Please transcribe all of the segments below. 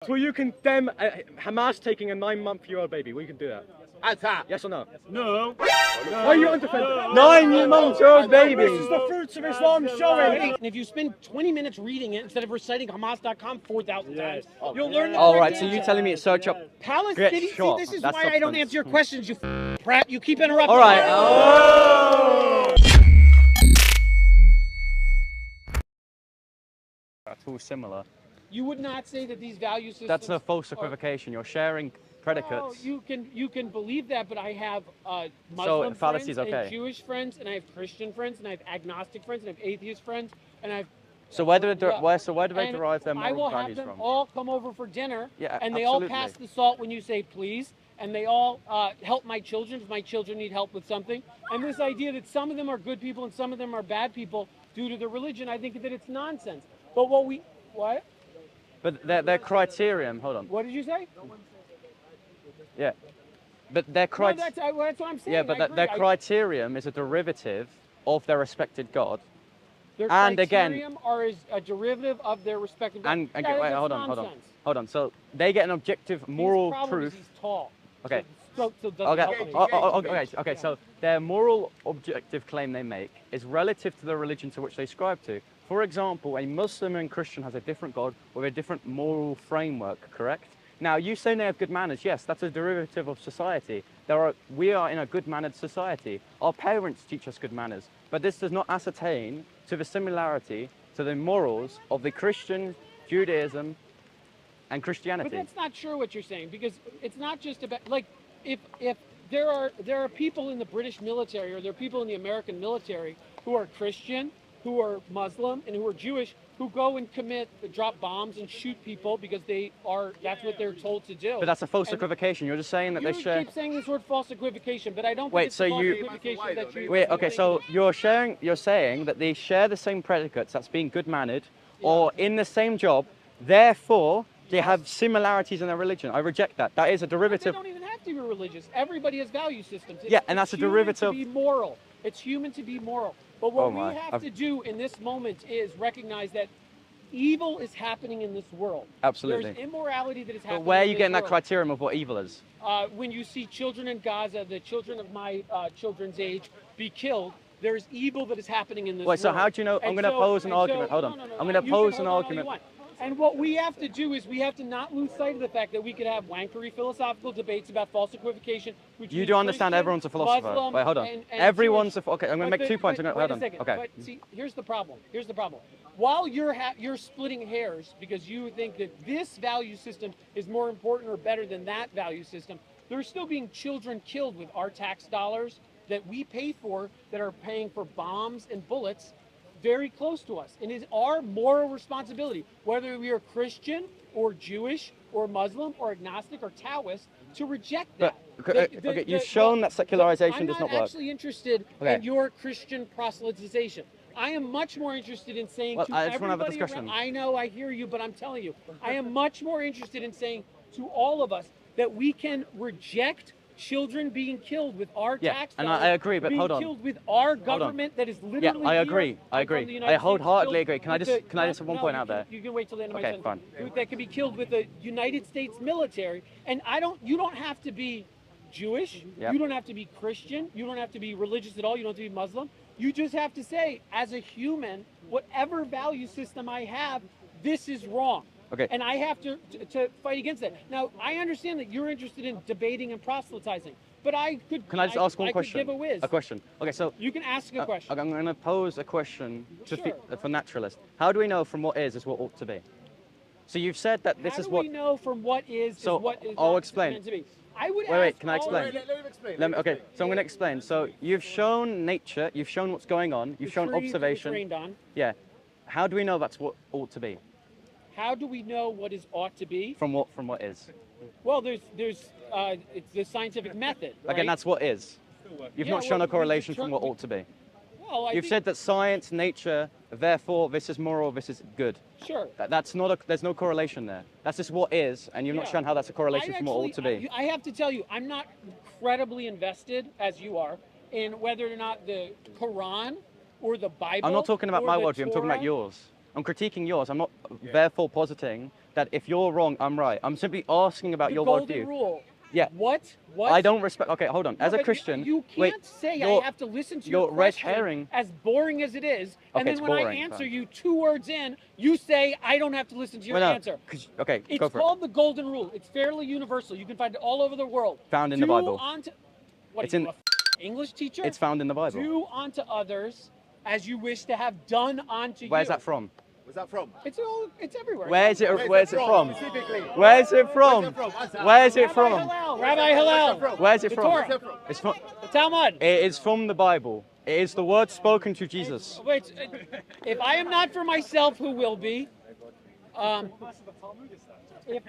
Will you condemn Hamas taking a 9-month-old baby? Will you do that? Yes or no? No. Why are you undefended? 9-month-old baby! This is the fruits of Islam showing. And if you spend 20 minutes reading it instead of reciting Hamas.com 4,000 times, you'll learn the All correct right, so you answer. telling me it's search up? Palestinian. Get See, shot. this is That's why I don't substance. answer your questions, you prat. You keep interrupting. All right. me. Oh. That's all similar. You would not say that these value systems. That's a false equivocation. You're sharing predicates. Well, you can believe that, but I have Muslim fallacy is friends okay. and Jewish friends, and I have Christian friends, and I have agnostic friends, and I have atheist friends, and I have. So where do they derive their I will moral have values them from? all come over for dinner, Yeah, and they absolutely. all pass the salt when you say please, and they all help my children if my children need help with something. And this idea that some of them are good people and some of them are bad people due to their religion, I think that it's nonsense. But what? But their criterion. Hold on. What did you say? Yeah. But their No, criterion. that's what I'm saying. Yeah, but I their agree. criterion is a derivative of their respected God. Their and again- criterion are a derivative of their respective. And Yeah, wait, that's hold nonsense. on. So they get an objective moral His problem is proof. he's tall. Okay. So doesn't help me. Okay. So their moral objective claim they make is relative to the religion to which they ascribe to. For example, a Muslim and Christian has a different God with a different moral framework, correct? Now, you say they have good manners. Yes, that's a derivative of society. We are in a good-mannered society. Our parents teach us good manners, but this does not ascertain to the similarity to the morals of the Christian, Judaism, and Christianity. But that's not sure what you're saying, because it's not just about like if there are people in the British military or there are people in the American military who are Christian, who are Muslim, and who are Jewish, who go and drop bombs and shoot people because that's what they're told to do. But that's a false equivocation. You're just saying that they share. You keep saying this word false equivocation, but I don't think Wait, it's so a false you- equivocation that you. Wait, okay, so you're saying that they share the same predicates, that's being good-mannered, or in the same job, therefore they have similarities in their religion. I reject that. That is a They derivative. don't even have to be religious. Everybody has value systems. Yeah, and that's a derivative. It's human to be moral. It's human to be moral. But what Oh we my, have to do in this moment is recognize that evil is happening in this world. Absolutely. There's immorality that is happening. But where are in you this getting that world. criterion of what evil is? When you see children in Gaza, the children of my children's age, be killed, there's evil that is happening in this world. Wait, so how do you know? I'm And going to so- pose an and so- argument. Hold on. no, I'm going to you pose can an hold on all you argument. want. And what we have to do is we have to not lose sight of the fact that we could have wankery philosophical debates about false equivocation. You do understand Christian, everyone's a philosopher. Muslim, Wait, hold on. and Everyone's Jewish. okay, I'm going to But make 2 points. but Hold wait on. a second. Okay. But see, here's the problem. While you're splitting hairs because you think that this value system is more important or better than that value system, there's still being children killed with our tax dollars that we pay for, that are paying for bombs and bullets very close to us. And it is our moral responsibility, whether we are Christian or Jewish or Muslim or agnostic or Taoist, to reject that. Okay, you've shown that secularization does not I'm not work. actually interested Okay. in your Christian proselytization. I am much more interested in saying Well, to I just wanna have a everybody discussion. I know, I hear you, but I'm telling you, I am much more interested in saying to all of us that we can reject children being killed with our Yeah, tax and dollars, I agree, but being hold on. killed with our government that is literally Yeah, I here agree. I from agree. the I United States, wholeheartedly killed agree. Can I with just have one point out there? You can wait till the end of Okay, my sentence. fine. That can be killed with the United States military, and you don't have to be Jewish. Yep. You don't have to be Christian. You don't have to be religious at all. You don't have to be Muslim. You just have to say, as a human, whatever value system I have, this is wrong. Okay. And I have to fight against that. Now, I understand that you're interested in debating and proselytizing, but I could. Can I just ask one I question? Could give a whiz. A question. Okay, so You can ask a question. I'm going to pose a question Sure. for naturalists. How do we know from what is what ought to be? So you've said that this How is do what. we know from what is So, what is I'll not explain. meant to be? I would Wait, ask can I all explain? of you- Let him explain. Okay, so I'm going to explain. So you've shown nature, you've shown what's going on, you've the shown tree that was observation. rained on. Yeah. How do we know that's what ought to be? How do we know what is ought to be? From what is? Well, it's the scientific method. Right? Again, that's what is. You've Yeah, not shown well, a correlation from what we- ought to be. Well, I You've think, said that science, nature, therefore this is moral, this is good. sure. That's not there's no correlation there. That's just what is, and you've not Yeah. shown how that's a correlation from what ought to be. I have to tell you, I'm not incredibly invested, as you are, in whether or not the Quran or the Bible. I'm not talking about or my the worldview, I'm talking about Torah- yours. I'm critiquing yours. I'm not therefore positing that if you're wrong, I'm right. I'm simply asking about The your golden worldview. rule. Yeah. What? I don't respect. Okay, hold on. No, As a but Christian, you can't wait, say you're- I have to listen to you're your red question, herring. as boring as it is, and Okay, then it's when I boring, answer fine. you 2 words in, you say I don't have to listen to your Well, no, answer. okay, It's go for it. called the golden rule. It's fairly universal. You can find it all over the world. Found in the Do Bible. Unto, what It's are you, in- a English teacher? It's found in the Bible. Do unto others as you wish to have done unto you. Where's that from? Where's that from? It's everywhere. Where's it? Where's it from? Specifically. Where's it from? Where's it Rabbi from? Hillel. Rabbi Hillel. Where's it The from? Torah. It's from. The Talmud. It is from the Bible. It is the word spoken to Jesus. Wait, if I am not for myself, who will be? If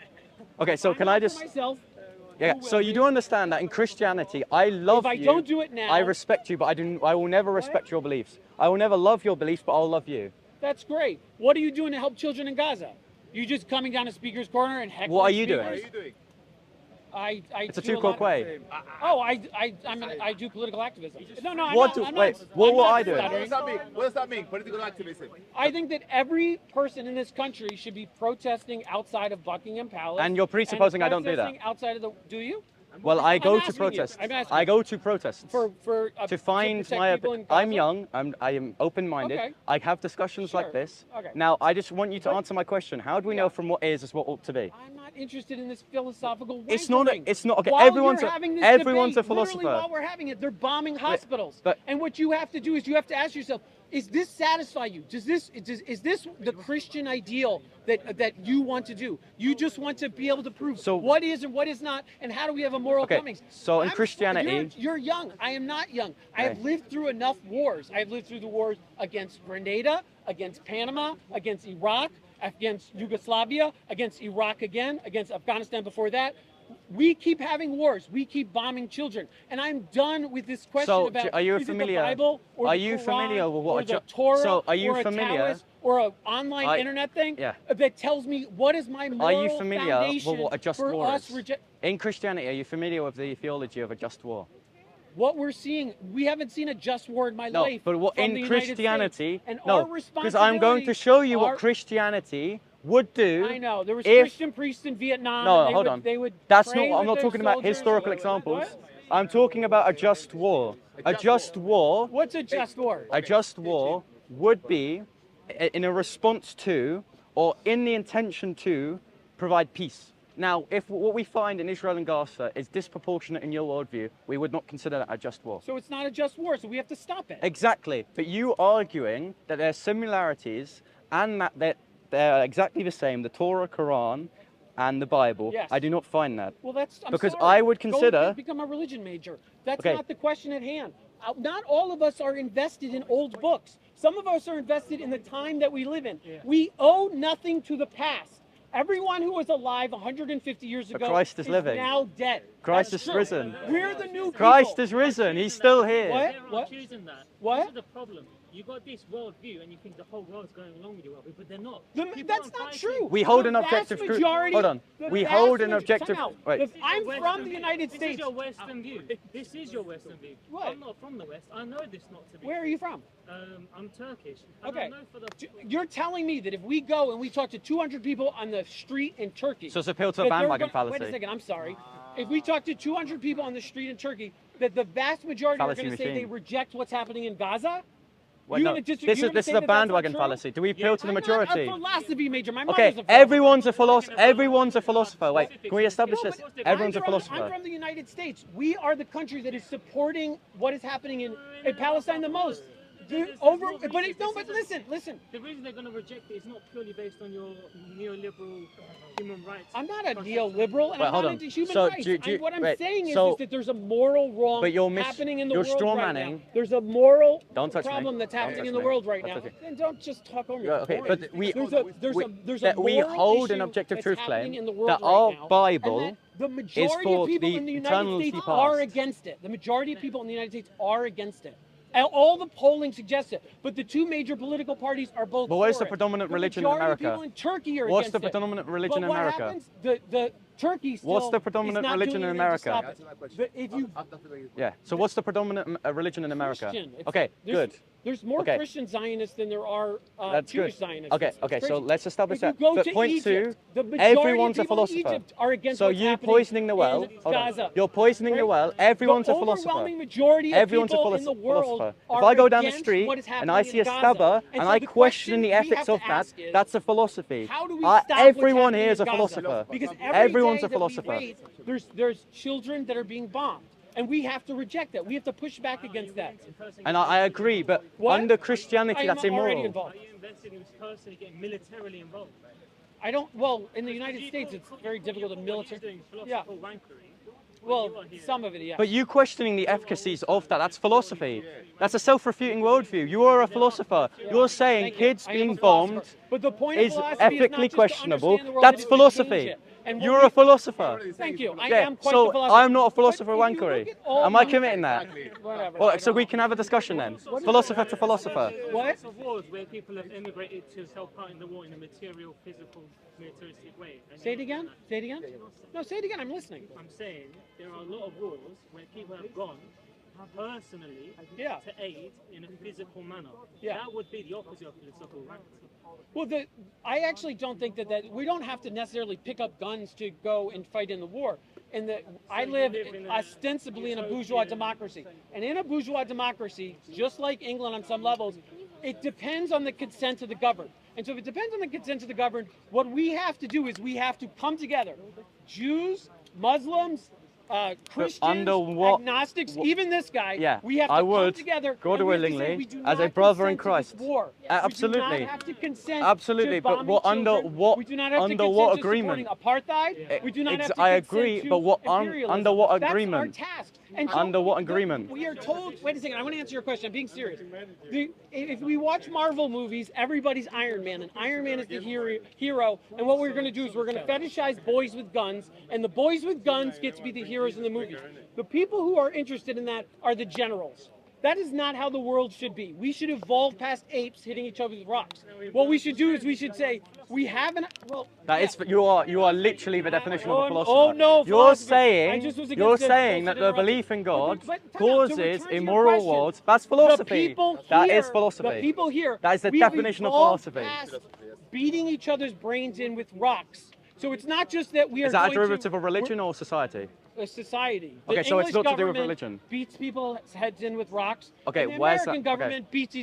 Okay, so I'm can not I for just? myself, Yeah. who So will you be? do understand that in Christianity, I love If I you. don't do it now, I respect you, but I will never respect your beliefs. I will never love your beliefs, but I'll love you. that's great. What are you doing to help children in Gaza? You just coming down to Speaker's Corner and heckling What are you speakers? doing? What are you doing? I It's a do two-quote lot of- way. Oh, I do political activism. No, I'm What not, do- I'm wait, not, what I'm will not I do? What stuttering. does that mean? What does that mean? Political activism. I think that every person in this country should be protesting outside of Buckingham Palace. And you're presupposing I don't do that. protesting outside of the. Do you? Well, I go I'm to asking you. protests. I'm asking I you. go to protests For to find protect my. people in I'm Gaza? young. I am open-minded. Okay. I have discussions like Sure. this. Okay. Now, I just want you to But- answer my question. How do we Yeah. know from what is what ought to be? I'm not interested in this philosophical. It's not a- wankering. it's not- okay, While everyone's you're a- having this everyone's a debate, literally philosopher. while we're having it, they're bombing hospitals. but- and what you have to do is you have to ask yourself: is this satisfy you? Is this the Christian ideal that you want to do? You just want to be able to prove So- what is and what is not, and how do we have a moral Okay, comings? so in Christianity- you're young. I am not young. I have Okay. lived through enough wars. I have lived through the wars against Grenada, against Panama, against Iraq, against Yugoslavia, against Iraq again, against Afghanistan before that. We keep having wars. We keep bombing children, and I'm done with this question So, about are you is it familiar- the Bible or are the you Quran familiar with what or a the ju- Torah so are you or a familiar- Taoist or an online I- internet thing yeah. that tells me what is my moral Are you familiar foundation with what a just for war us is? reject? In Christianity, are you familiar with the theology of a just war? What we're seeing, we haven't seen a just war in my No, life. but what from in the United Christianity? States. And No, our because I'm going to show you what responsibility- Christianity would do. I know there was if- Christian priests in Vietnam. No, and they hold would, on. They would That's pray not. I'm with not their talking about soldiers. historical examples. What? I'm talking about a just war. A just war. What's a just war? A just war would be in a response to, or in the intention to, provide peace. Now, if what we find in Israel and Gaza is disproportionate in your worldview, we would not consider that a just war. So it's not a just war. So we have to stop it. Exactly. But you arguing that there are similarities and that they're exactly the same, the Torah, Quran, and the Bible, Yes. I do not find that. Well, that's I'm Because sorry. I would Go consider- become a religion major. That's Okay. not the question at hand. Not all of us are invested in old books. Some of us are invested in the time that we live in. We owe nothing to the past. Everyone who was alive 150 years But ago Christ is living. now dead. Christ That's is true. risen. We're the new Christ people. is risen. He's still here. What? They're What? choosing that. What? This is the problem. You got this worldview, and you think the whole world's going along with your worldview, but they're not. People That's aren't not fighting. true. We hold The an vast objective truth. majority- Hold on. the We vast hold an maj- objective. time out. Wait. The- This is your I'm Western from the view. United This States. is your Western view. This is your Western view. What? I'm not from the West. I know this not to be. Where are you from? I'm Turkish. And Okay. I know for the. You're telling me that if we go and we talk to 200 people on the street in Turkey, So it's appeal to a that they're bandwagon gonna- Wait a fallacy. second, I'm sorry. If we talk to 200 people on the street in Turkey, that the vast majority Fallacy are going to say machine. they reject what's happening in Gaza? Well, You're no, gonna just- this you're is gonna this say is a that that's not bandwagon true? fallacy. Do we appeal to the I'm majority? not a philosophy major. My mother's Okay, a philosopher. everyone's a philosopher. Everyone's a philosopher. Wait, can we establish No, this? but Everyone's a I'm philosopher. from the United States. We are the country that is supporting what is happening in Palestine the most. But listen. The reason they're going to reject it is not purely based on your neoliberal human rights. I'm not a concept. neoliberal, and Wait, I'm hold not on. into human So, rights. wait, What I'm saying is so- that there's a moral wrong But you're happening in the you're world straw right manning. now. There's a moral Don't touch me. problem that's Don't happening touch in the me. world right Don't now. touch me. Then don't just talk over me. Yeah, okay, Boring. but we there's a that we moral hold an issue objective that's truth happening claim in the world that right our now, Bible and that the majority for of people the in the eternal United States past. are against it. The majority of people in the United States are against it. And all the polling suggests it, but the two major political parties are both. But where's for the it. predominant The religion in majority of America? people in Turkey are What's against the it. predominant religion But in what America? happens? The Turkey still What's the is predominant not religion doing in anything to America? stop it. But if you Yeah. So what's the predominant religion in America? Christian, it's- Okay, there's- good. There's more Okay. Christian Zionists than there are That's Jewish good. Zionists. Okay, It's okay. So crazy. let's establish If you that. go But to point Egypt, two, the majority everyone's of a people philosopher. in Egypt are against So what's you happening poisoning the well. in Hold on. Gaza. You're poisoning the Right? well. Everyone's the a philosopher. overwhelming majority of Everyone's a people in the world philosopher. If are I go down the against street what is and I happening see in a Gaza. stabber And and so I the question the question we ethics have to of that, ask is, that's a philosophy. how do we stop what's Everyone happening here is in a Gaza? philosopher. Because Everyone's day a that we philosopher. wait, there's children that are being bombed, and we have to reject that. We have to push back against that. And I agree, but What? under Christianity, I am that's already immoral. involved. Are you invested in personally getting militarily involved? I don't. Well, in the United States, it's very difficult to What military. you're doing is Yeah. philosophical wankery. Well, some of it, yeah. But you questioning the efficacies of that, that's philosophy. That's a self-refuting worldview. You are a philosopher. You're saying Thank you. kids I am being a philosopher. bombed But the point of is philosophy is not ethically just to questionable. understand the world, That's it is to change philosophy. it. And what You're we- a philosopher. Thank you. I Yeah, am quite so the philosopher. I'm not a philosopher But if you wankery. look at all Am I the- committing that? Whatever. Well, so we can have a discussion then. Philosopher to philosopher. What? Lots of wars where people have immigrated to help out in the war in a material, physical, militaristic way. And Say it again. Say it again. No, say it again. I'm listening. I'm saying there are a lot of wars where people have gone personally Yeah. to aid in a physical manner. Yeah. That would be the opposite of philosophical wankery. Well, I actually don't think that we don't have to necessarily pick up guns to go and fight in the war. I live ostensibly in a bourgeois democracy, and in a bourgeois democracy, just like England on some levels, it depends on the consent of the governed. And so, if it depends on the consent of the governed, what we have to do is we have to come together, Jews, Muslims. Christians, under what- agnostics, even this guy, Yeah, we have to I come would, together. God and we have to say willingly, we do as a not brother in consent to this Christ. war. Absolutely. We do not have to consent Absolutely, to but bombing what under children. what we do not have to under consent what to agreement? supporting apartheid. We do not have to I consent agree, to but what imperialism. under what That's agreement? our task. And so Under what agreement? We are told. Wait a second. I want to answer your question. I'm being serious. If we watch Marvel movies, everybody's Iron Man, and Iron Man is the hero. And what we're going to do is we're going to fetishize boys with guns, and the boys with guns get to be the heroes in the movies. The people who are interested in that are the generals. That is not how the world should be. We should evolve past apes hitting each other with rocks. What we should do is we should say we have an well. That is, you are literally the definition of a philosopher. Oh no! You're philosophy. I saying just was against you're the saying that the interruption. belief in God But time out. To causes return to your immoral question, wars. That's The philosophy. people That here, is philosophy. The people here. That is the we've definition of evolved philosophy. past beating each other's brains in with rocks. So it's not just that we are Is that a going derivative to, of religion or society? a society. Okay, The so it's English not to do with government religion. Beats people's heads in with rocks. Okay, and the where's American that- okay. government beats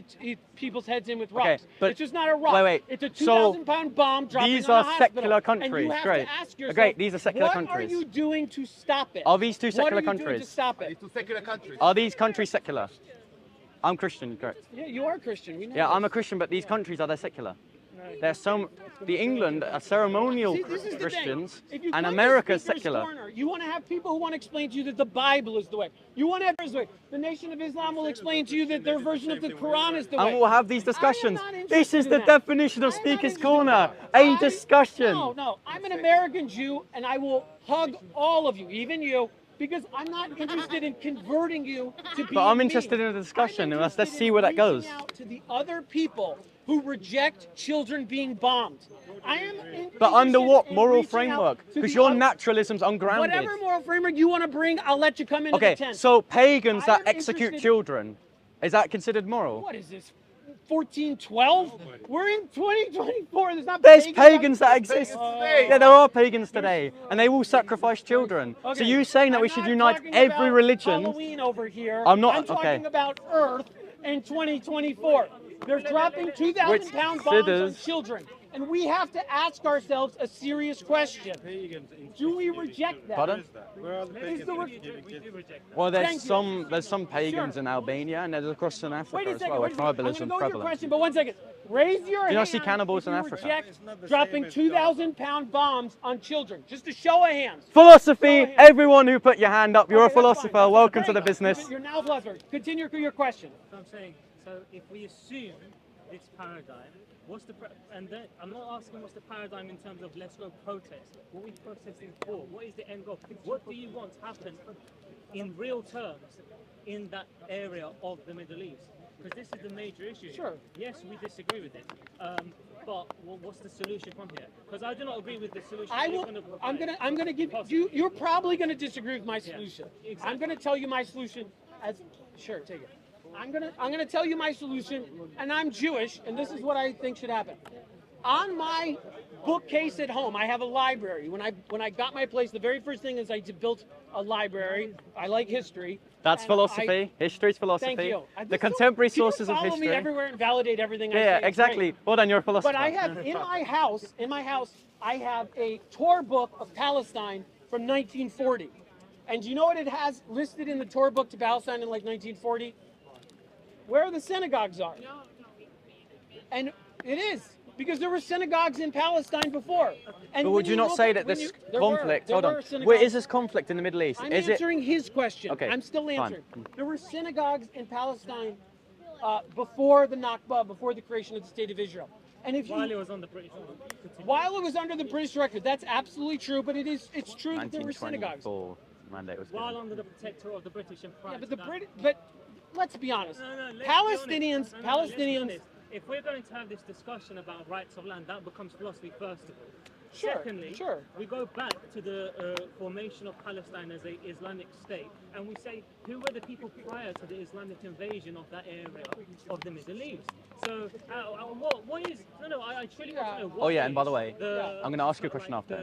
people's heads in with Okay, rocks. but- it's just not a rock. wait. It's a So 2,000-pound bomb dropping these on are a hospital. secular And countries. you have Great. to ask yourself, Great, these are secular what countries. are you doing to stop it? Are these two secular What are you doing to countries? stop These it? two secular countries. Are these countries secular? I'm Christian, correct? Yeah, you are Christian. We know Yeah, I'm a this. Christian, but these countries are they secular? There's some. The England are ceremonial See, this is the Christians, thing. If you and come to America's Speaker's secular. Corner, you want to have people who want to explain to you that the Bible is the way. You want to have the way. The Nation of Islam will explain to you that their version of the Quran is the way. And we'll have these discussions. I am not This is interested the in that. definition of I am not Speaker's interested in Corner. that. A discussion. No. I'm an American Jew, and I will hug all of you, even you, because I'm not interested in converting you to be. But I'm interested in a discussion, and let's see where that goes. Out to the other people who reject children being bombed. I am. But under interested what in moral reaching out framework? to Because the your other- naturalism's ungrounded. Whatever moral framework you want to bring, I'll let you come into Okay, the tent. so pagans I that am execute interested- children, is that considered moral? What is this? 1412? We're in 2024. There's not There's pagans pagans that exist. today. Yeah, there are pagans today, and they will sacrifice children. So Okay, you saying that we I'm should not unite talking every about religion? Halloween over here. I'm not- I'm talking okay. about Earth in 2024. They're dropping 2,000-pound bombs on considers- children, and we have to ask ourselves a serious question: do we reject that? Pardon? Is the re- We do reject that. Well, Thank you. there's some pagans Sure. in Albania, and there's across in Africa Wait a as second. well, where wait a second. I'm tribalism going to go to your prevalent. question, but one second. Raise your Do hand. you not see cannibals if in you Africa? reject dropping 2,000-pound bombs on children. Just a show of hands. Philosophy. Go ahead. Everyone who put your hand up, you're Okay, a that's fine, philosopher. that's fine. Welcome to the Great. business. You're now a philosopher. Continue your question. So I'm saying, so if we assume this paradigm, and then I'm not asking what's the paradigm in terms of let's go protest. What are we protesting for? What is the end goal? What do you want to happen in real terms in that area of the Middle East? Because this is the major issue. Sure. Yes, we disagree with it. But what's the solution from here? Because I do not agree with the solution. I you're will. gonna I'm provide. gonna give you. You're probably gonna disagree with my solution. exactly. I'm gonna tell you my solution. As sure, take it. I'm gonna tell you my solution, and I'm Jewish, and this is what I think should happen. On my bookcase at home, I have a library. When I got my place, the very first thing is I built a library. I like history. That's and philosophy. History's philosophy. Thank you. The contemporary People sources of follow history. me everywhere and validate everything I say. Yeah, It's exactly. great. Well done, you're a philosopher. But I have in my house, I have a tour book of Palestine from 1940. And do you know what it has listed in the tour book to Palestine in like 1940? Where the synagogues are. And it is, because there were synagogues in Palestine before. And But when would you not look say at- that when this you- there conflict, were hold on, synagogues. where is this conflict in the Middle East? I'm Is answering his question. Okay, I'm still fine. answering. There were synagogues in Palestine before the Nakba, before the creation of the State of Israel. And if While it you, was on the British. while it was under the British record, that's absolutely true. But it's true that there were synagogues. 1924 mandate was While given. under the protectorate of the British and prior Yeah, but to the that- But let's be honest. No, let's be Palestinians, honest. No, let's be Palestinians. honest. If we're going to have this discussion about rights of land, that becomes philosophy first of all. Sure, Secondly, sure. we go back to the formation of Palestine as an Islamic state, and we say, who were the people prior to the Islamic invasion of that area of the Middle East? So, what is? No, I truly want to know. What Oh, yeah, and by the is way, I'm gonna ask you a question after.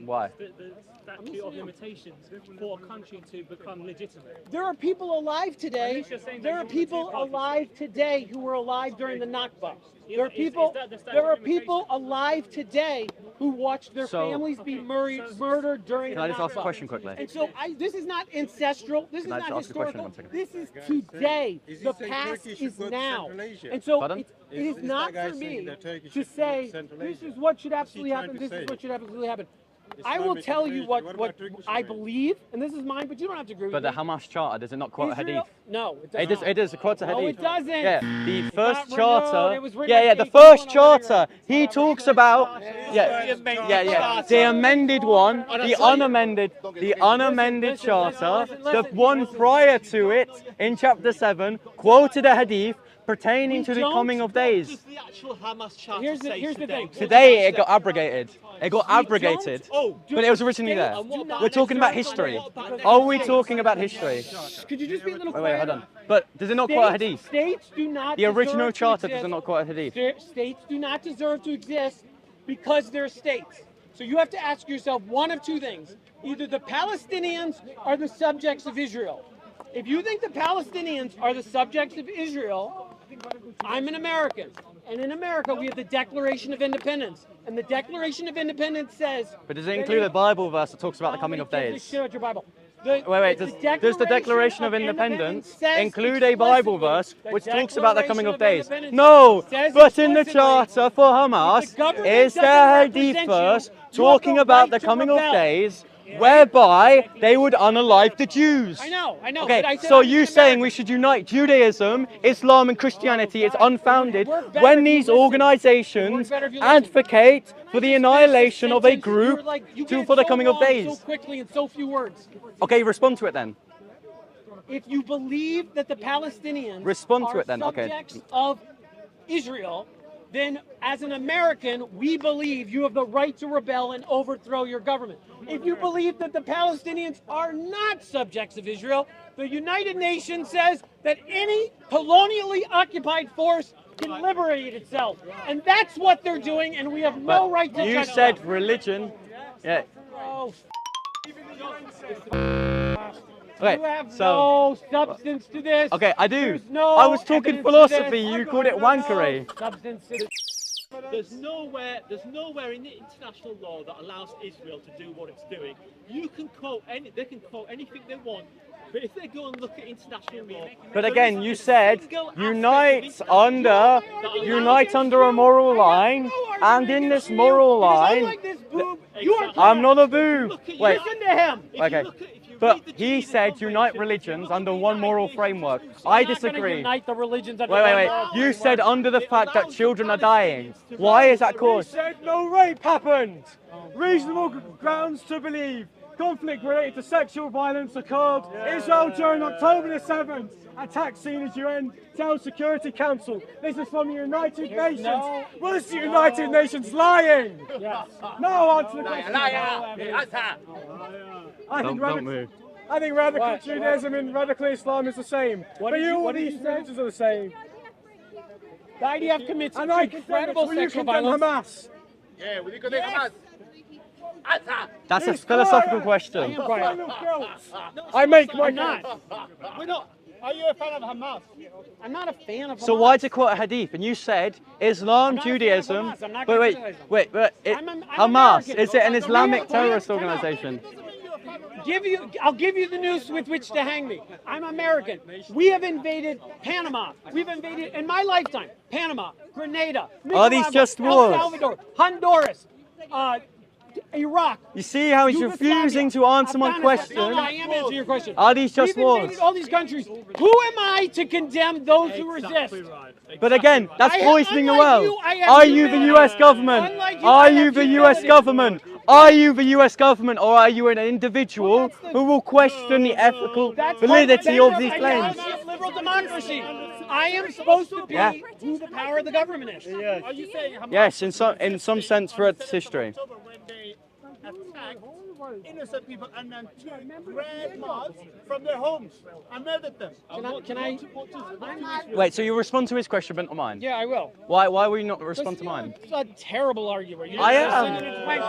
Why? The statute of limitations for a country to become legitimate. There are people alive today. least you're saying that There you are want people two parties. alive today who were alive during the Nakba. There are Is people. that the statute There are of people limitations? alive today who watched their So- families be murdered during Can the I just ask a Nakba. question quickly? And so this is not ancestral. This is Can I not just ask a question historical. one second? This is today. Is he The saying past Turkey should is go to now. Central Asia? And so Pardon? it Is is that not guy for saying me that Turkey to should go say to Central this Asia? is what should What's he absolutely trying happen. to This is say? what should absolutely happen. I will Islamic tell you invasion. what about Turkish I invasion? believe, and this is mine, but you don't have to agree with But the me. Hamas charter, does it not quote a Israel- hadith? No, it It does. is, it quotes a No, hadith. it doesn't. Yeah, the not first renewed, charter. it was written Yeah, in yeah, the 1811 first or whatever. charter. He talks about. Yeah. The amended one, the unamended charter, the one prior to it in chapter 7 quoted a hadith pertaining to the coming of days. Does the actual Hamas charter Here's say the today? thing. Today it got abrogated. It got abrogated. Oh, But it was originally there. We're talking about history. Are we talking about history? Could you just be a little Wait, quiet? hold on. But does it not quote a hadith? States do not. The original deserve to charter exist. does not quote a hadith. States do not deserve to exist because they're states. So you have to ask yourself one of two things: either the Palestinians are the subjects of Israel. If you think the Palestinians are the subjects of Israel, I'm an American. And in America, we have the Declaration of Independence. And the Declaration of Independence says. But does it include a Bible verse that talks about the coming of Nobody gives a days? shit about your Bible. Wait, does the Declaration of Independence include a Bible verse which talks about the coming of days? No, but in the charter for Hamas is there a hadith verse talking about the coming of days whereby they would unalive the Jews. I know. Okay, but I said so I'm you an saying American. we should unite Judaism, Islam and Christianity is unfounded Work better when if you these listen. organizations Work better if you listen. advocate for the Just annihilation finish of the a sentence. group You're like, you to, get for the so coming of long days. So quickly in so few words. Okay, respond to it then. If you believe that the Palestinians Respond to are it then, okay. subjects of Israel, then as an American, we believe you have the right to rebel and overthrow your government. If you believe that the Palestinians are not subjects of Israel, the United Nations says that any colonially occupied force can liberate itself. And that's what they're doing, and we have no But right to you judge said them. religion. Yeah. Oh, Okay, you have so no substance to this. okay, I do. There's no I was talking evidence to philosophy. this. You called it wankery. No substance to this. there's nowhere in the international law that allows Israel to do what it's doing. You can quote they can quote anything they want, but if they go and look at international law, But there again, isn't you a said single aspect of unite international under law that allows unite under a moral line, and in this moral line, Like this boob, you are I'm not a boob. Look at Wait, Listen to him. If you okay. look at- if you But read the he Geneva said unite Convention, religions look at under the one United moral Nations framework. Constitution. I We're not gonna disagree. Unite the religions under Wait, one wait, moral wait. You framework. said under the It fact that allows children are the dying. Palestinians to Why rise is that to caused? Said no rape happened. Reasonable grounds to believe conflict related to sexual violence occurred. Israel during October the 7th attack seen as UN Security Council. This is from the United Nations. Was the United Nations lying? Yes. No, answer the question. I think Don't rabbits, move. I think radical What? Judaism and radical Islam is the same. What But did you- all what did these you say? religions are the same. The IDF commits And I incredible will you sexual condemn violence. Hamas? Yeah, will you condemn Hamas? That's a He's philosophical quiet. question. Son of guilt. I make my I'm not. We're not. Are you a fan of Hamas? I'm not a fan of So Hamas. why did you quote a hadith? And you said Islam, I'm not a fan of Judaism. Hamas. I'm not Wait, gonna wait, criticize them. wait. I'm Hamas, American. is it an Islamic Time out. terrorist Time out. organization? I'll give you the noose with which to hang me. I'm American. We have invaded Panama. We've invaded in my lifetime Panama, Grenada, Are these Nicaragua, just El wars? Salvador, Honduras, Iraq. You see how he's Yugoslavia, refusing to answer my Afghanistan. question? No, I am answering your question. Are these just We've wars? invaded all these countries. Who am I to condemn those who resist? But again, that's I have- poisoning the unlike world. you, I have Are you the humility. US government? Unlike you, Are I you have the US humility. government? Are you the US government, or are you an individual Well, that's the- who will question the ethical That's validity part of these claims? ideology of liberal democracy. I am supposed to be Yeah. who the power of the government is. Are you saying Hamas? Yes, in some sense throughout its history. October when they attacked innocent people and then took grandmas from their homes and murdered them. Can I? Wait, so you respond to his question, but not mine? Yeah, I will. Why will you not respond to mine? It's a terrible argument. You I just am. said it's wank.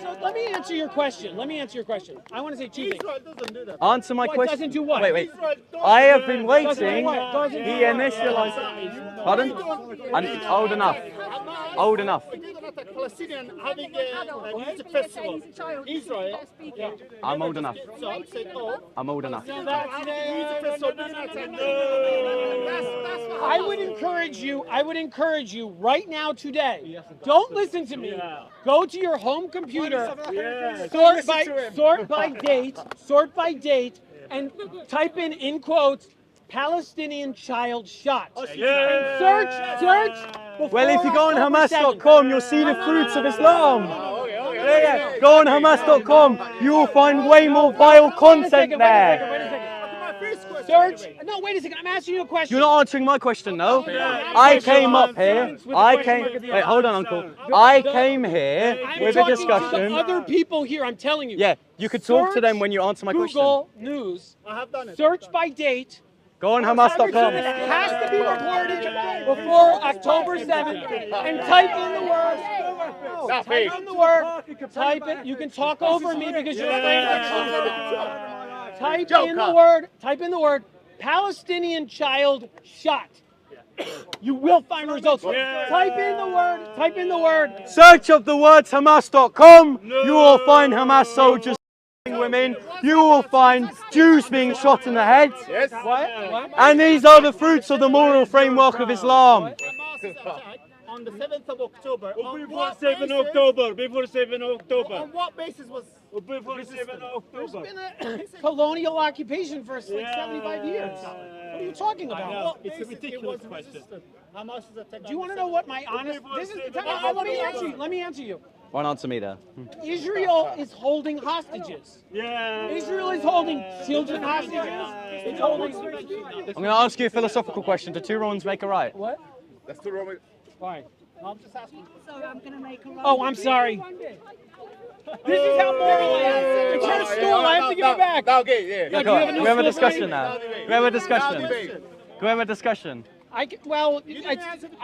So let me answer your question. I want to say two things. Israel doesn't do that. Answer my What, question. doesn't do what? Wait. Israel don't I have been Doesn't do waiting. what? Doesn't do He what? initialized. Pardon? I'm old enough. Hamas, Old enough. they did not attack Palestinian having a music festival. Israel. I'm old enough. So I said, oh, I'm old enough. music festival. I would encourage you right now today. Don't listen to me. Go to your home computer, sort by date, and type in quotes, Palestinian child shot. And search before Well, if you go on October 7th. Hamas.com, you'll see the fruits of Islam. Yeah. Go on Hamas.com. You will find way more vile content there. Search. No, wait a second. I'm asking you a question. You're not answering my question, no. I came up here. Wait, hold on, Uncle. I came here I'm with a talking to the discussion. other people here. I'm telling you. Yeah, you could talk to Search them when you answer my question. Google News. I have done it. Search by date. Go on Everything Hamas.com. that has to be reported before October 7th, and type in the word. Type in the word. Type it. You can talk over me because you're afraid of the truth. Type in the word. Palestinian child shot. You will find results. Type in the word. Search up the words Hamas.com. You will find Hamas soldiers women. You will find Jews being shot in the head. Yes. What? And these are the fruits of the moral framework of Islam. Hamas attack on the 7th of October. On Before what 7 basis- October. Before 7 October. On what basis was Before 7 October. Been a colonial occupation for like 75 years. What are you talking about? It's a ridiculous question. Hamas's attack. Do you want to know what my honest? This is. Let me answer you. Why answer me there? Israel is holding hostages. Yeah. Israel is holding children hostages. It's holding. I'm going to ask you a philosophical question. Do two wrongs make a right? What? That's too wrong. Fine. I'm just asking. Oh, I'm sorry. This is how moral I am. It's your stool. I have to give it back. Okay, yeah. Yeah, do Go you on. have a We new have a stool discussion ready? now. We have a discussion. Debate. Can we have a discussion? I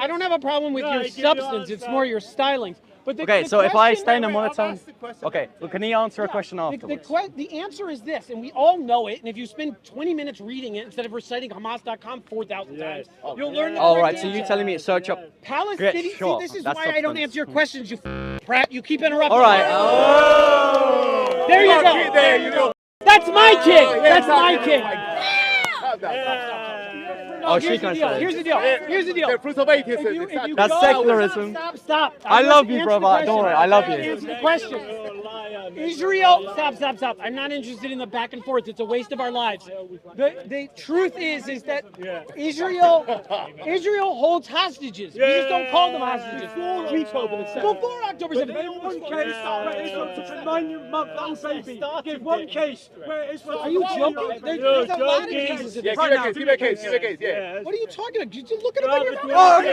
don't have a problem with your substance. It's more your stylings. But the, Okay, the so if I question- stay in a I've monotone. asked the question. Okay, well, can he answer a question afterwards? The answer is this, and we all know it. And if you spend 20 minutes reading it instead of reciting Hamas.com 4,000 times, you'll learn the All correct right, so you're answer. telling me to search up. Palestinian. Get See, shot. this is That's why I don't substance. answer your questions, you prat. You keep interrupting. All right. me. Oh. There you Okay, go. there you go. That's my kid. That's my kid. Calm down. Oh, Here's she the can deal. say. Here's the deal. Here's the deal. The fruits of atheism. If you Exactly. That's go- secularism. Stop. I love you, Answer brother. the question. Don't worry, I love you. Answer the question. Israel, stop. I'm not interested in the back and forth. It's a waste of our lives. The truth is that Israel holds hostages. We just don't call them hostages. Before October 7th. One case where Israel took a 9-month-old baby. Give one case where Israel. Are you joking? There's a lot of cases of Yeah, this. give me a case, yeah. What are you talking about? You look at it on your phone.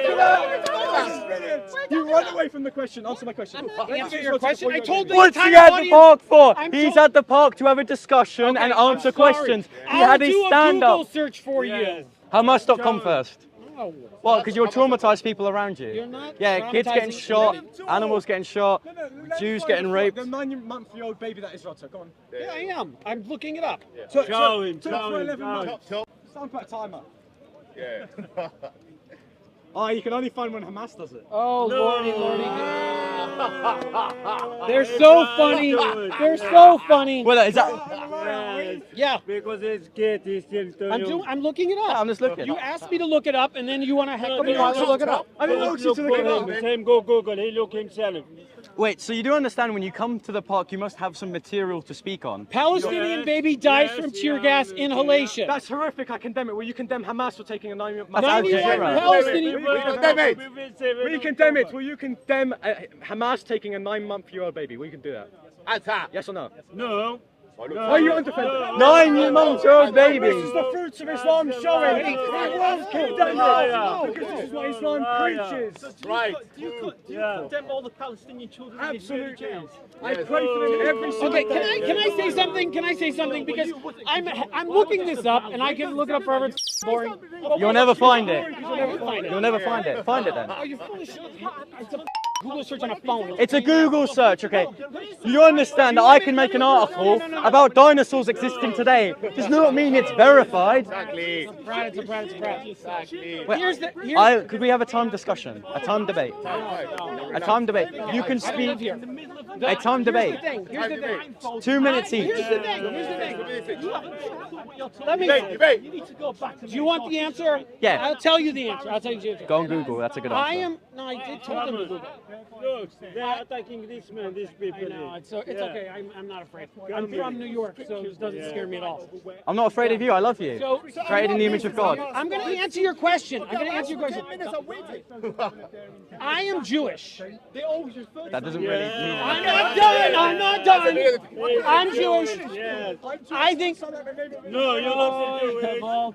You run away from the question. Answer my question. Answer your question. I told the Once entire again, audience- park for? I'm He's so- at the park to have a discussion Okay, and I'm answer sorry. questions. He I'll had his do a stand Google up. search for you. Hamas.com first. Oh, Well, because you'll traumatize people around you. You're not Yeah, kids getting traumatizing shot, anybody. animals getting shot, Jews getting raped. The 9-month-old baby that is Rotter. Go on. Yeah, I am. I'm looking it up. Show him, show him. Someone put a timer. Yeah. Oh, you can only find when Hamas does it. Oh, lordy. They're so funny. They're so funny. Well, is that? Yeah, Because it's kid, he's still doing. I'm looking it up. I'm just looking. You asked me to look it up, and then you want to heckle me while I look it up. I didn't ask you to look it up. Same go Google, he look himself. Wait, so you do understand when you come to the park, you must have some material to speak on. Palestinian baby dies from tear gas inhalation. That's horrific. I condemn it. Will you condemn Hamas for taking a 9-month? That's Al 91 Jazeera. Palestinian. Will you condemn it? Will you condemn Hamas taking a 9-month-old baby? Will you can do that? Answer. Yes or no? No. Why are you undefended? 9-month-old baby. This is the fruits of Islam showing. We will condemn it because this is what Islam preaches. That's right. Do you condemn all the Palestinian children in Israeli Absolutely. jails? I pray for them every single Okay, day. can I say something? Can I say something? Because I'm looking this up, and I can look it up forever. It's boring. You'll never find it. You'll never find it. You'll never find it. Find it then. Oh, you're full of shit. It's a Google search on a phone. It's a Google search, okay? You understand that I can make an article about dinosaurs existing today. Does not mean it's verified. Exactly. It's a prat. Exactly. Wait, could we have a time discussion? A time debate? A time debate. You can speak. A time debate. Here's the thing. 2 minutes each. Here's the thing. Let me. Debate. You need to go back and Do you want the answer? Yeah. I'll tell you the answer. I'll tell you the answer. Go on Google. That's a good I answer. am. No, I did tell them to Google. Look, they are attacking this man, these people. No, it's okay. I'm not afraid. I'm from New York, so it doesn't scare me at all. I'm not afraid of you. I love you. So Created in the image of God. I'm going to answer your question. I am Jewish. That doesn't really mean I'm anything. not done. I'm Jewish. Yes. I think. No, you're not doing.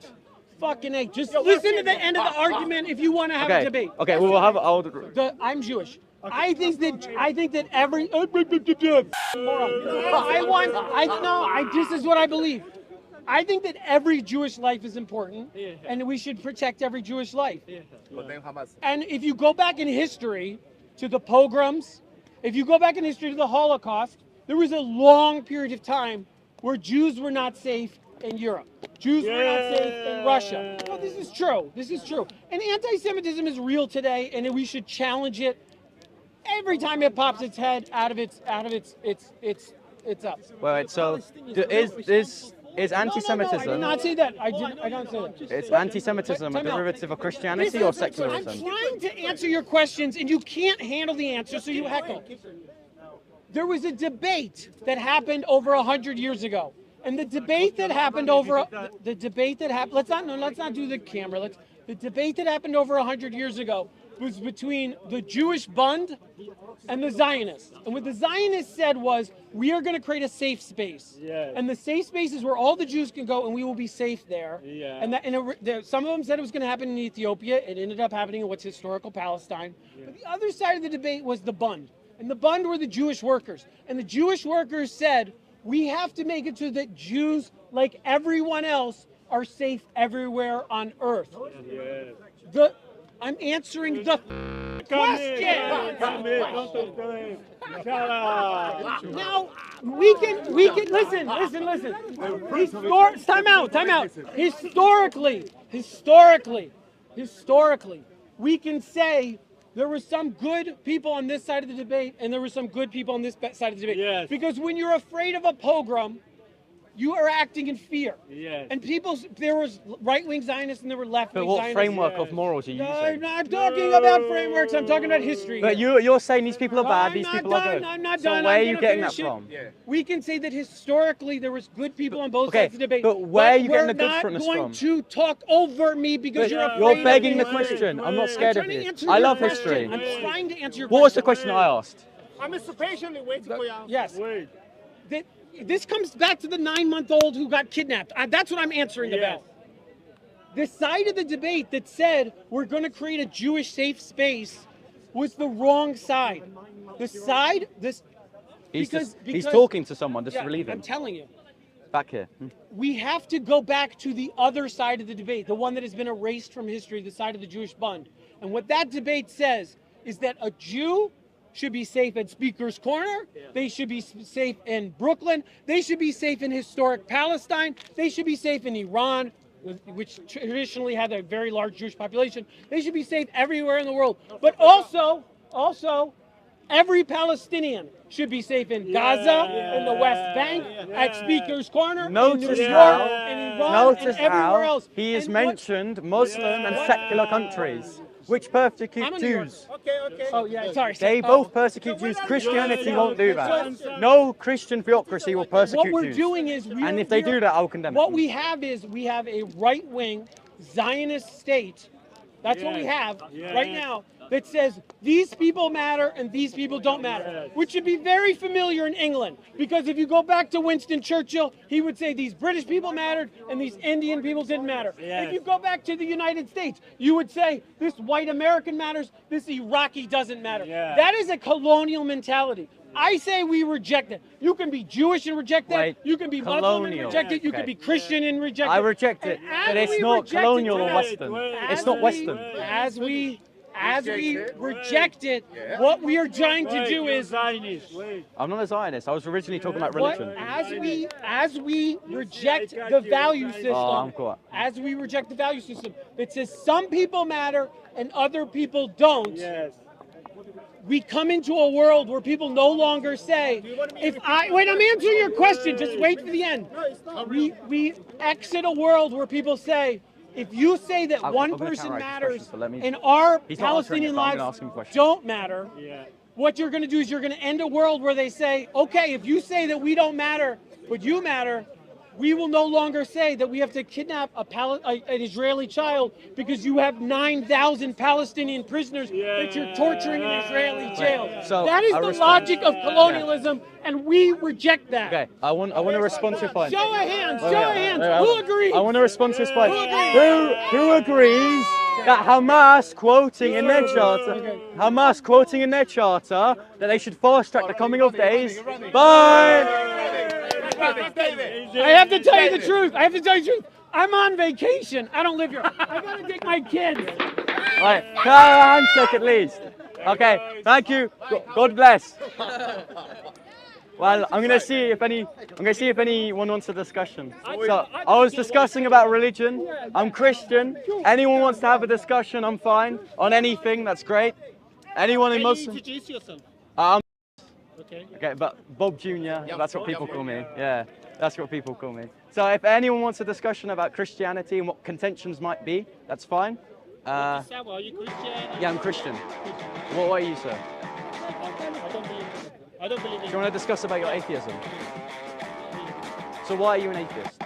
Fucking A. Just listen to the end of the argument if you want to have a Okay. debate. Okay. We'll have. I'm Jewish. I think that every this is what I believe. I think that every Jewish life is important, and we should protect every Jewish life. Condemn Hamas. And if you go back in history to the pogroms, if you go back in history to the Holocaust, there was a long period of time where Jews were not safe in Europe. Jews were not safe in Russia. No, this is true. This is true. And anti-Semitism is real today, and we should challenge it every time it pops its head out of its up. Wait. So, is No, I anti-Semitism? did not say that. I don't say that. Is anti-Semitism a Time out. derivative of Christianity Listen, or I'm secularism? trying to answer your questions, and you can't handle the answer, so you heckle. There was a debate that happened over 100 years ago, and the debate that happened let's not do the camera. The debate that happened over 100 years ago was between the Jewish Bund and the Zionists. And what the Zionists said was, we are going to create a safe space. Yes. And the safe space is where all the Jews can go, and we will be safe there. Yeah. And some of them said it was going to happen in Ethiopia. It ended up happening in what's historical Palestine. Yeah. But the other side of the debate was the Bund. And the Bund were the Jewish workers. And the Jewish workers said, we have to make it so that Jews, like everyone else, are safe everywhere on earth. Yes. I'm answering the question. Come here, don't talk to him. Shut up. Now we can listen. Time out. Historically, we can say there were some good people on this side of the debate, and there were some good people on this side of the debate. Yes. Because when you're afraid of a pogrom, you are acting in fear. Yes. And there was right-wing Zionists and there were left-wing But what Zionists. framework of morals are you I'm using? not talking about frameworks. I'm talking about history. But you're saying these people are bad, these people are good. I'm not So done. where I'm are you gonna getting that finish it. from? We can say that historically there was good people on both Okay, sides of the debate. but where are you getting the good from We're this not from? going to talk over me because But you're afraid you're begging the of me. question. I'm not I'm scared of trying to you. answer I your love question. history. I'm trying to answer your What was the question I asked? I'm patiently waiting for you. Yes. Wait. This comes back to the 9-month-old who got kidnapped. That's what I'm answering Yes. about. The side of the debate that said we're going to create a Jewish safe space was the wrong side. The side, He's Because- he's because- talking to someone. Just Yeah, relieve I'm him. telling you. Back here. We have to go back to the other side of the debate, the one that has been erased from history, the side of the Jewish Bund. And what that debate says is that a Jew should be safe at Speaker's Corner. They should be safe in Brooklyn. They should be safe in historic Palestine. They should be safe in Iran, which traditionally had a very large Jewish population. They should be safe everywhere in the world. But also, every Palestinian should be safe in Gaza, in the West Bank, at Speaker's Corner, in New Notice York, how- in Iran, Notice and everywhere how else. he has And what- mentioned Muslim and secular countries, which persecute I'm in New York. Jews. Okay. Oh yeah, sorry. They both persecute Jews. Christianity won't do that. No Christian theocracy will persecute What we're Jews. doing is, And if they do that, I'll condemn What it. we have is we have a right-wing Zionist state. That's what we have right now. That says these people matter and these people don't matter, which should be very familiar in England. Because if you go back to Winston Churchill, he would say these British people mattered and these Indian people didn't matter. If you go back to the United States, you would say this white American matters, this Iraqi doesn't matter. That is a colonial mentality. I say we reject it. You can be Jewish and reject that. Wait, You can be Muslim and colonial. reject it. You can Okay. be Christian and reject it. I reject it, And as but it's we not reject it colonial or today- Western. It's not Western. As we reject it, what we are trying to do is I'm not a Zionist. I was originally talking about what, religion. as we reject the value I'm system, quiet. as we reject the value system that says some people matter and other people don't. We come into a world where people no longer say, wait, I'm answering your question, just wait for the end. We exit a world where people say, if you say that I'm one gonna person counteract his matters question, so let me- and our He's not answering it, Palestinian but I'm lives gonna ask him a question. don't matter, what you're going to do is you're going to end a world where they say, okay, if you say that we don't matter, but you matter, we will no longer say that we have to kidnap an Israeli child because you have 9,000 Palestinian prisoners that you're torturing in Israeli jail. So, that is I the respect- logic of colonialism, and we reject that. Okay, I want to respond to your point. Show of hands, Wait, show wait, of hands. wait, Who agrees? I want to respond to his point. Who agrees? Who agrees that Hamas quoting in their charter, that they should fast track the coming of days? Bye. I have to tell you the truth. I'm on vacation. I don't live here. I gotta take my kids. Right, can I have a handshake at least? Okay, thank you. God bless. Well, I'm gonna see if anyone wants a discussion. So I was discussing about religion. I'm Christian. Anyone wants to have a discussion, I'm fine. On anything, that's great. Anyone in Muslim? Introduce yourself. Okay, but Bob Jr., that's what people call me. Yeah, that's what people call me. So if anyone wants a discussion about Christianity and what contentions might be, that's fine. Are you Christian? Yeah, I'm Christian. What are you, sir? I don't believe Do you want to discuss about your atheism? So why are you an atheist?